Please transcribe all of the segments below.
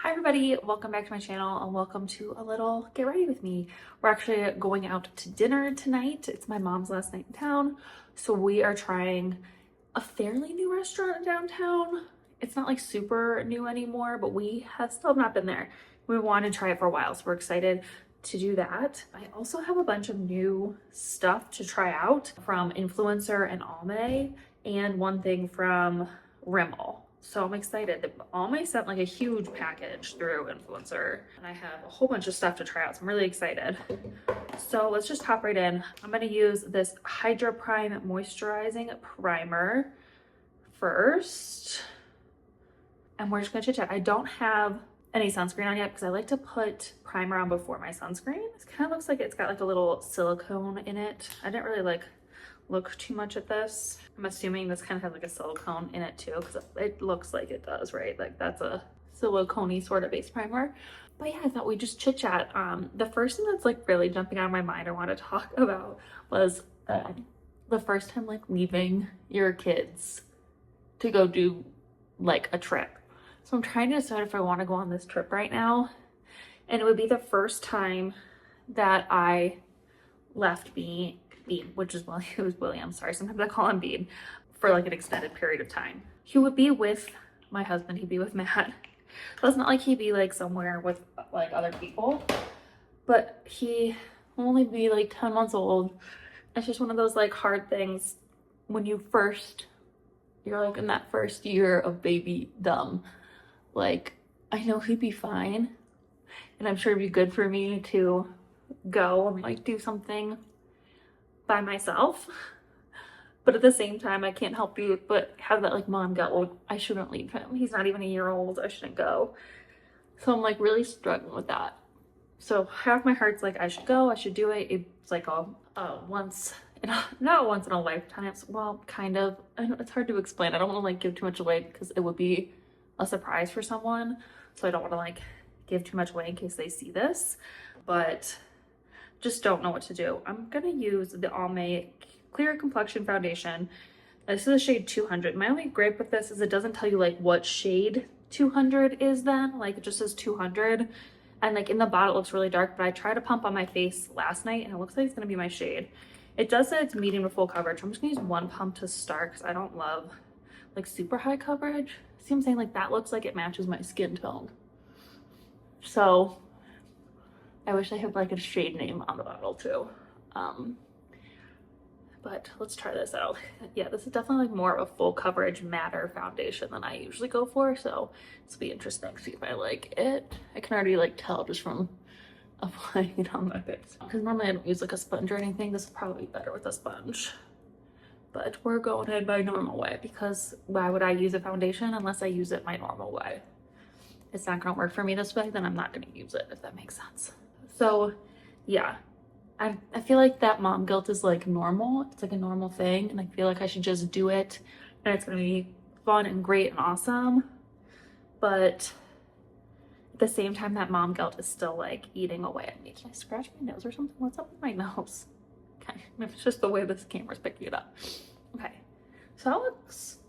Hi everybody, welcome back to my channel and welcome to a little get ready with me. We're actually going out to dinner tonight. It's my mom's last night in town. So we are trying a fairly new restaurant downtown. It's not like super new anymore, but we have still have not been there. We wanted to try it for a while, so we're excited to do that. I also have a bunch of new stuff to try out from Influencer and Almay and one thing from Rimmel. So I'm excited. Almay sent like a huge package through Influencer and I have a whole bunch of stuff to try out. So I'm really excited. So let's just hop right in. I'm going to use this Hydra Prime Moisturizing Primer first. And we're just going to chit chat. I don't have any sunscreen on yet because I like to put primer on before my sunscreen. It kind of looks like it's got like a little silicone in it. I didn't really look too much at this. I'm assuming this kind of has like a silicone in it too because it looks like it does, right? Like that's a silicone-y sort of base primer. But yeah, I thought we'd just chit chat. The first thing that's like really jumping out of my mind I want to talk about was the first time like leaving your kids to go do like a trip. So I'm trying to decide if I want to go on this trip right now. And it would be the first time that I left Bean, which is William, sorry, sometimes I call him Bean, for like an extended period of time. He would be with my husband, he'd be with Matt. So it's not like he'd be like somewhere with like other people, but he will only be like 10 months old. It's just one of those like hard things when you're like in that first year of baby dumb. Like, I know he'd be fine and I'm sure it'd be good for me to go and like do something by myself, but at the same time I can't help you but have that like mom guilt. Well, I shouldn't leave him, he's not even a year old, I shouldn't go. So I'm like really struggling with that. So half my heart's like I should go, I should do it. It's like not once in a lifetime, well, kind of. I know it's hard to explain. I don't want to like give too much away because it would be a surprise for someone, so I don't want to like give too much away in case they see this, but just don't know what to do. I'm gonna use the Almay Clear Complexion Foundation. This is a shade 200. My only gripe with this is it doesn't tell you like what shade 200 is then. Like it just says 200. And like in the bottle it looks really dark, but I tried to pump on my face last night and it looks like it's gonna be my shade. It does say it's medium to full coverage. I'm just gonna use one pump to start because I don't love like super high coverage. See what I'm saying? Like that looks like it matches my skin tone. So I wish I had like a shade name on the bottle too. But let's try this out. Yeah, this is definitely like more of a full coverage matte foundation than I usually go for. So this will be interesting to see if I like it. I can already like tell just from applying it on my face. Because normally I don't use like a sponge or anything. This will probably be better with a sponge. But we're going in my normal way because why would I use a foundation unless I use it my normal way? It's not gonna work for me this way, then I'm not gonna use it, if that makes sense. So yeah, I feel like that mom guilt is like normal. It's like a normal thing and I feel like I should just do it and it's gonna be fun and great and awesome. But at the same time, that mom guilt is still like eating away at me. Did I scratch my nose or something? What's up with my nose? Okay, maybe it's just the way this camera's picking it up. Okay, so that looks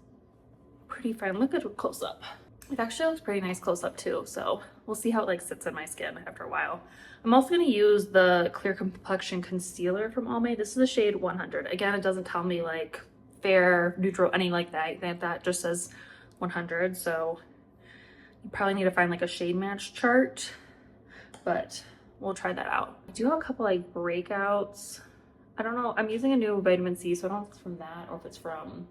pretty fine. Look at it close up. It actually looks pretty nice close up too, so we'll see how it like sits in my skin after a while. I'm also going to use the Clear Complexion Concealer from Almay. This is the shade 100. Again, it doesn't tell me like fair, neutral, any like that. That just says 100, so you probably need to find like a shade match chart, but we'll try that out. I do have a couple like breakouts. I don't know, I'm using a new vitamin C, so I don't know if it's from that or if it's from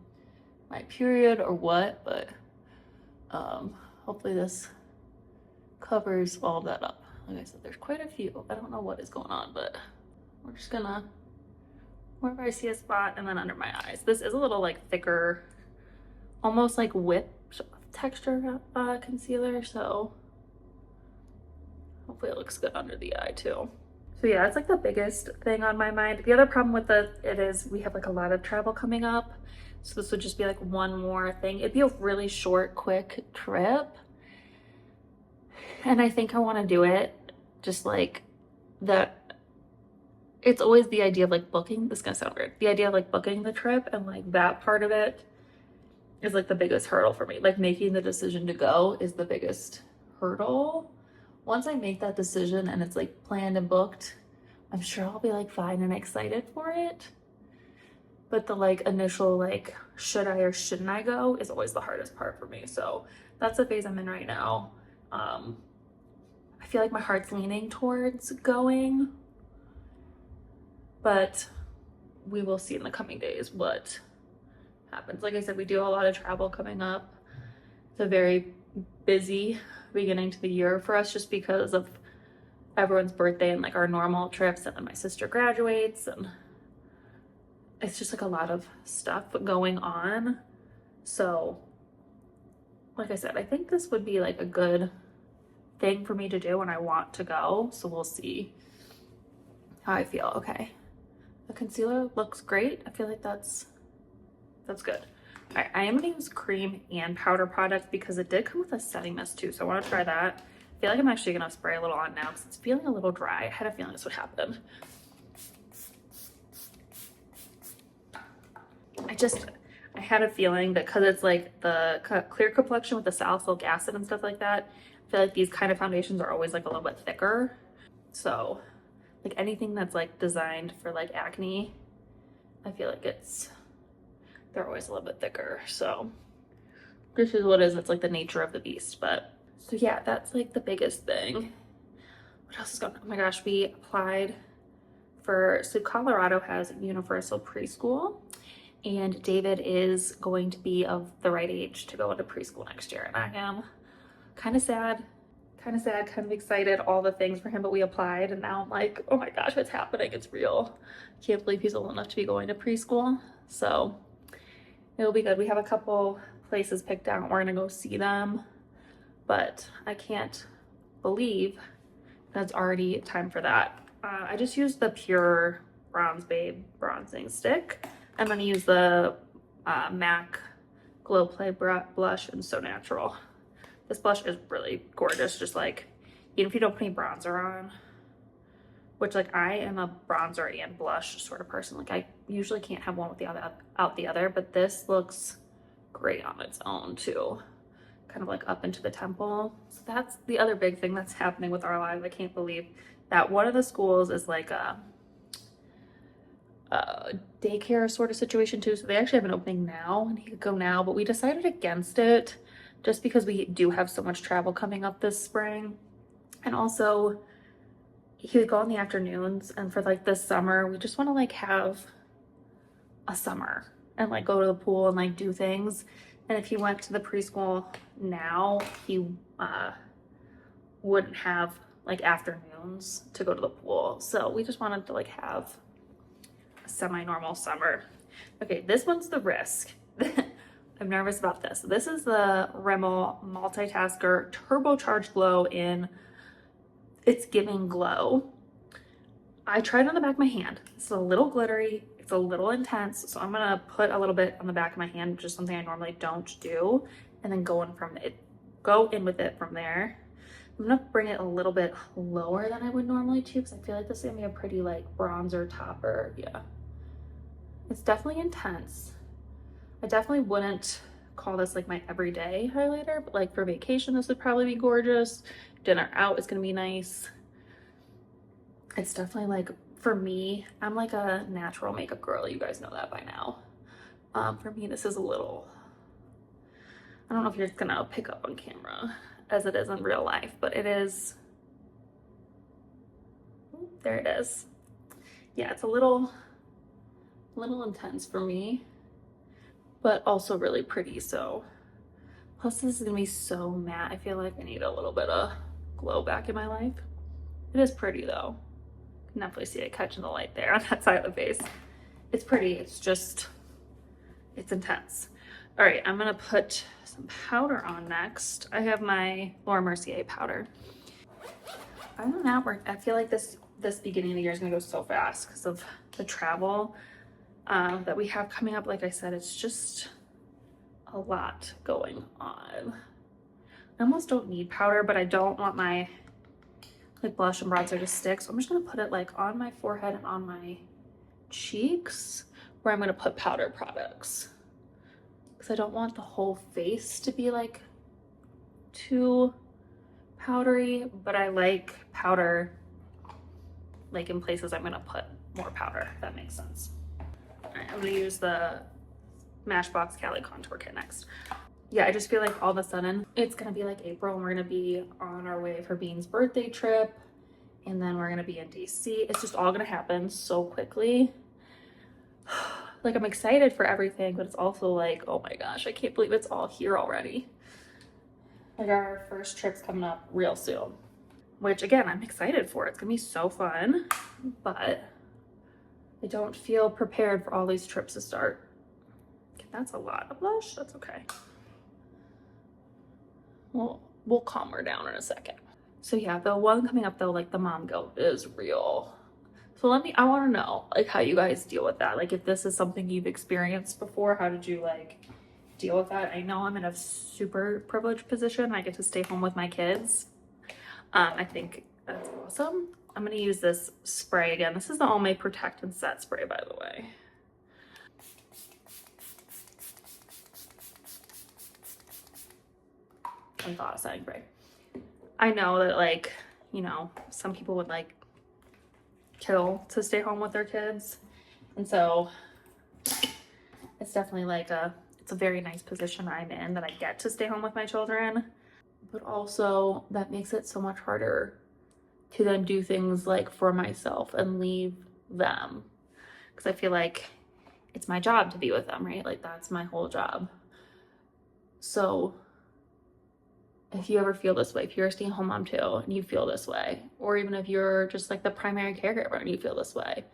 my period or what, but hopefully this covers all of that up. Like I said, there's quite a few. I don't know what is going on, but we're just gonna, wherever I see a spot, and then under my eyes. This is a little like thicker, almost like whipped texture concealer, so hopefully it looks good under the eye too. So yeah, it's like the biggest thing on my mind. The other problem with it is we have like a lot of travel coming up. So this would just be like one more thing. It'd be a really short, quick trip. And I think I want to do it just like that. It's always the idea of like booking, this is gonna sound weird. The idea of like booking the trip and like that part of it is like the biggest hurdle for me. Like making the decision to go is the biggest hurdle. Once I make that decision and it's like planned and booked, I'm sure I'll be like fine and excited for it. But the like initial like should I or shouldn't I go is always the hardest part for me. So that's the phase I'm in right now. I feel like my heart's leaning towards going, but we will see in the coming days what happens. Like I said, we do have a lot of travel coming up. It's a very busy beginning to the year for us just because of everyone's birthday and like our normal trips, and then my sister graduates, and it's just like a lot of stuff going on. So like I said, I think this would be like a good thing for me to do and I want to go. So we'll see how I feel. Okay. The concealer looks great. I feel like that's good. All right, I am gonna use cream and powder product because it did come with a setting mist too. So I want to try that. I feel like I'm actually gonna spray a little on now because it's feeling a little dry. I had a feeling this would happen. I had a feeling that because it's like the clear complexion with the salicylic acid and stuff like that, I feel like these kind of foundations are always like a little bit thicker. So like anything that's like designed for like acne, I feel like they're always a little bit thicker. So this is what it is. It's like the nature of the beast. But so yeah, that's like the biggest thing. What else is going on? Oh my gosh, we applied so Colorado has universal preschool, and David is going to be of the right age to go into preschool next year. And I am kind of sad, kind of excited, all the things for him, but we applied and now I'm like, oh my gosh, what's happening? It's real. Can't believe he's old enough to be going to preschool. So it'll be good. We have a couple places picked out. We're gonna go see them, but I can't believe that's already time for that. I just used the Pure Bronze Babe bronzing stick. I'm gonna use the MAC Glow Play blush and So Natural. This blush is really gorgeous, just like, even if you don't put any bronzer on, which like I am a bronzer and blush sort of person. Like I usually can't have one with the other out the other, but this looks great on its own too. Kind of like up into the temple. So that's the other big thing that's happening with our lives. I can't believe that one of the schools is like a daycare sort of situation too. So they actually have an opening now and he could go now, but we decided against it just because we do have so much travel coming up this spring. And also he would go in the afternoons, and for like this summer, we just want to like have a summer and like go to the pool and like do things. And if he went to the preschool now, he wouldn't have like afternoons to go to the pool. So we just wanted to like have a semi-normal summer. Okay, this one's the risk. I'm nervous about this. This is the Rimmel Multitasker Turbocharged Glow in It's Giving Glow. I tried it on the back of my hand. It's a little glittery. It's a little intense. So I'm gonna put a little bit on the back of my hand, which is something I normally don't do, and then go in with it from there. I'm gonna bring it a little bit lower than I would normally too, because I feel like this is gonna be a pretty like bronzer topper. Yeah. It's definitely intense. I definitely wouldn't call this like my everyday highlighter, but like for vacation, this would probably be gorgeous. Dinner out is gonna be nice. It's definitely like, for me, I'm like a natural makeup girl. You guys know that by now. For me, this is a little, I don't know if you're gonna pick up on camera as it is in real life, but it is, there it is. Yeah, it's a little intense for me, but also really pretty. So plus this is gonna be so matte. I feel like I need a little bit of glow back in my life. It is pretty though. You can definitely see it catching the light there on that side of the face. It's pretty, it's just, it's intense. All right, I'm gonna put some powder on next. I have my Laura Mercier powder. Other than that, I feel like this beginning of the year is gonna go so fast because of the travel that we have coming up. Like I said, it's just a lot going on. I almost don't need powder, but I don't want my like blush and bronzer to stick. So I'm just gonna put it like on my forehead and on my cheeks where I'm gonna put powder products. Because I don't want the whole face to be like too powdery, but I like powder like in places I'm gonna put more powder, if that makes sense. All right, I'm gonna use the Smashbox Cali Contour Kit next. Yeah, I just feel like all of a sudden it's gonna be like April and we're gonna be on our way for Bean's birthday trip, and then we're gonna be in DC. It's just all gonna happen so quickly. Like, I'm excited for everything, but it's also like, oh my gosh, I can't believe it's all here already. Like, our first trip's coming up real soon, which again, I'm excited for. It's gonna be so fun, but I don't feel prepared for all these trips to start. Okay, that's a lot of blush. That's okay. We'll calm her down in a second. So yeah, the one coming up though, like the mom guilt is real. So I want to know like how you guys deal with that. Like if this is something you've experienced before, how did you like deal with that? I know I'm in a super privileged position. I get to stay home with my kids. I think that's awesome. I'm gonna use this spray again. This is the Almay Protect and Set spray, by the way. I thought of setting spray. I know that like, you know, some people would like kill to stay home with their kids, and so it's definitely like it's a very nice position I'm in, that I get to stay home with my children, but also that makes it so much harder to then do things like for myself and leave them, because I feel like it's my job to be with them, right? Like that's my whole job. So if you ever feel this way, if you're a stay-at-home mom too and you feel this way, or even if you're just like the primary caregiver and you feel this way,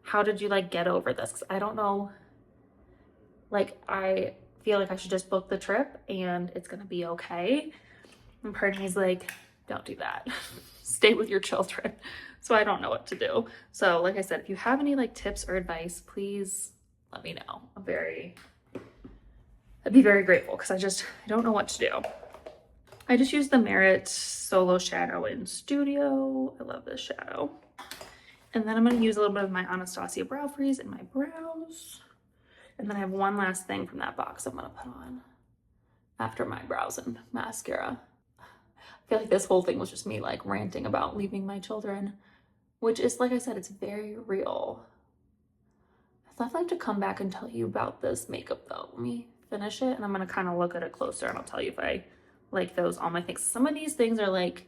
how did you like get over this? Because I don't know, like I feel like I should just book the trip and it's gonna be okay, and part of me is like, don't do that. Stay with your children. So I don't know what to do. So like I said, if you have any like tips or advice, please let me know. I'd be very grateful, because I don't know what to do. I just used the Merit Solo Shadow in Studio. I love this shadow. And then I'm going to use a little bit of my Anastasia Brow Freeze in my brows. And then I have one last thing from that box I'm going to put on after my brows and mascara. I feel like this whole thing was just me like ranting about leaving my children, which is, like I said, it's very real. I thought I'd like to come back and tell you about this makeup though. Let me finish it and I'm going to kind of look at it closer and I'll tell you if I like those on my things. Some of these things are like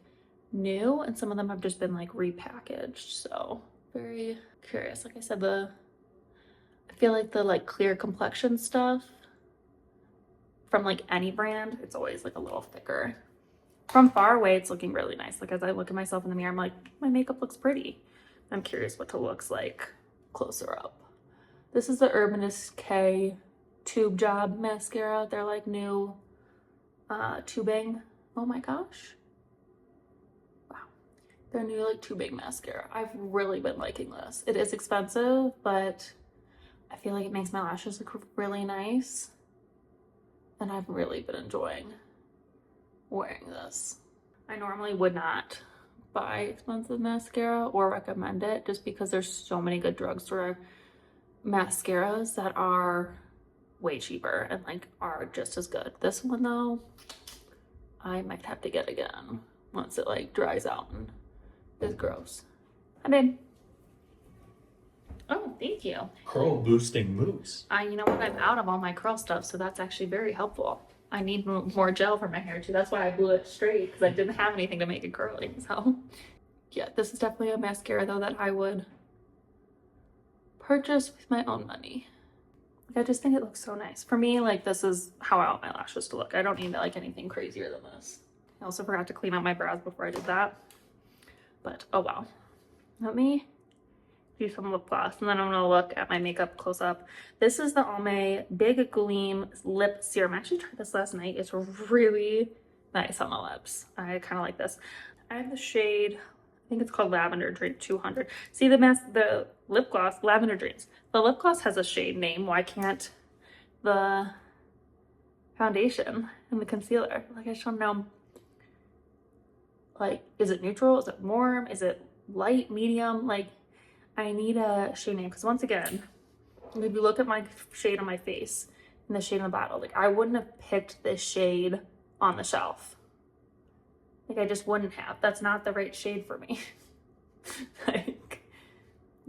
new and some of them have just been like repackaged, so very curious. Like I said, I feel like the like clear complexion stuff from like any brand, it's always like a little thicker. From far away it's looking really nice. Like as I look at myself in the mirror, I'm like, my makeup looks pretty. I'm curious what it looks like closer up. This is the Urbanist K Tube Job mascara. They're like new tubing. Oh my gosh, wow, they're new like tubing mascara. I've really been liking this. It is expensive, but I feel like it makes my lashes look really nice, and I've really been enjoying wearing this. I normally would not buy expensive mascara or recommend it, just because there's so many good drugstore mascaras that are way cheaper and like are just as good. This one though, I might have to get again once it like dries out and is gross. I mean, oh, thank you. Curl boosting mousse. You know what? I'm out of all my curl stuff, so that's actually very helpful. I need more gel for my hair too. That's why I blew it straight, because I didn't have anything to make it curly. So yeah, this is definitely a mascara though that I would purchase with my own money. I just think it looks so nice. For me, like this is how I want my lashes to look. I don't need like anything crazier than this. I also forgot to clean out my brows before I did that, but oh well. Let me do some lip gloss and then I'm gonna look at my makeup close up. This is the Almay Big Gleam Lip Serum. I actually tried this last night. It's really nice on my lips. I kind of like this. I have the shade, I think it's called Lavender Dream 200. See the lip gloss, Lavender Dreams. The lip gloss has a shade name. Why can't the foundation and the concealer? Like I just don't know. Like, is it neutral? Is it warm? Is it light, medium? Like, I need a shade name, because once again, if you look at my shade on my face and the shade in the bottle, like I wouldn't have picked this shade on the shelf. Like I just wouldn't have. That's not the right shade for me. Like,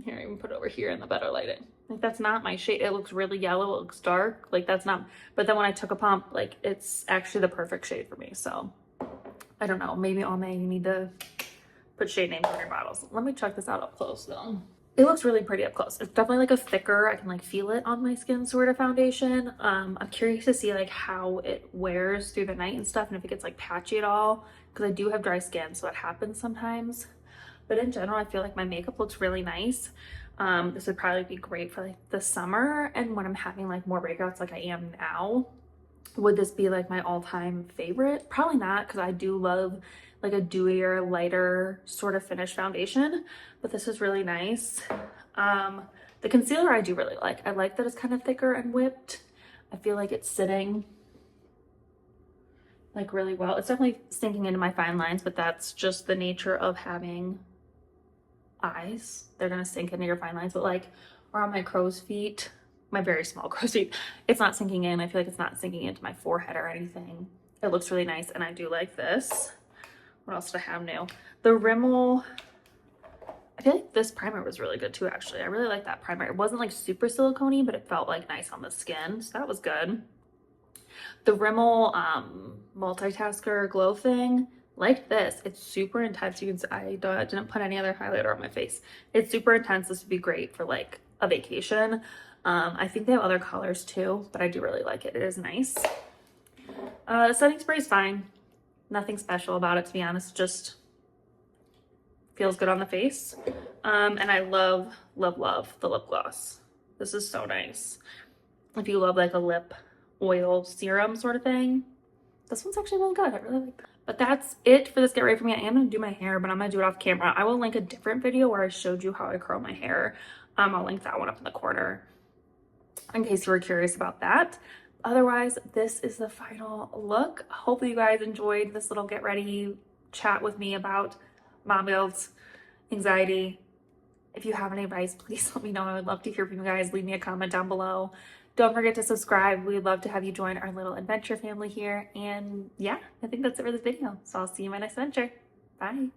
here, I even put it over here in the better lighting. Like that's not my shade. It looks really yellow, it looks dark. Like that's not, but then when I took a pump, like it's actually the perfect shade for me. So I don't know, maybe on May you need to put shade names on your bottles. Let me check this out up close though. It looks really pretty up close. It's definitely like a thicker, I can like feel it on my skin sort of foundation. I'm curious to see like how it wears through the night and stuff, and if it gets like patchy at all, because I do have dry skin, so it happens sometimes. But in general, I feel like my makeup looks really nice. This would probably be great for like the summer, and when I'm having like more breakouts like I am now. Would this be like my all-time favorite? Probably not, because I do love like a dewier, lighter sort of finish foundation, but this is really nice. The concealer I do really like. I like that it's kind of thicker and whipped. I feel like it's sitting like really well. It's definitely sinking into my fine lines, but that's just the nature of having eyes. They're gonna sink into your fine lines, but like around my crow's feet, my very small crow's feet, it's not sinking in. I feel like it's not sinking into my forehead or anything. It looks really nice, and I do like this. What else do I have new? The Rimmel, I feel like this primer was really good too, actually. I really like that primer. It wasn't like super silicone-y, but it felt like nice on the skin, so that was good. The Rimmel multitasker glow thing, like this. It's super intense. You can see I didn't put any other highlighter on my face. It's super intense. This would be great for like a vacation. I think they have other colors too, but I do really like it. It is nice. The setting spray is fine. Nothing special about it, to be honest. Just feels good on the face. And I love, love, love the lip gloss. This is so nice. If you love like a lip oil serum sort of thing, this one's actually really good. I really like that. But that's it for this Get Ready For Me. I am going to do my hair, but I'm going to do it off camera. I will link a different video where I showed you how I curl my hair. I'll link that one up in the corner in case you were curious about that. Otherwise, this is the final look. Hopefully you guys enjoyed this little get ready chat with me about mom guilt, anxiety. If you have any advice, please let me know. I would love to hear from you guys. Leave me a comment down below. Don't forget to subscribe. We'd love to have you join our little adventure family here. And yeah, I think that's it for this video. So I'll see you in my next adventure. Bye.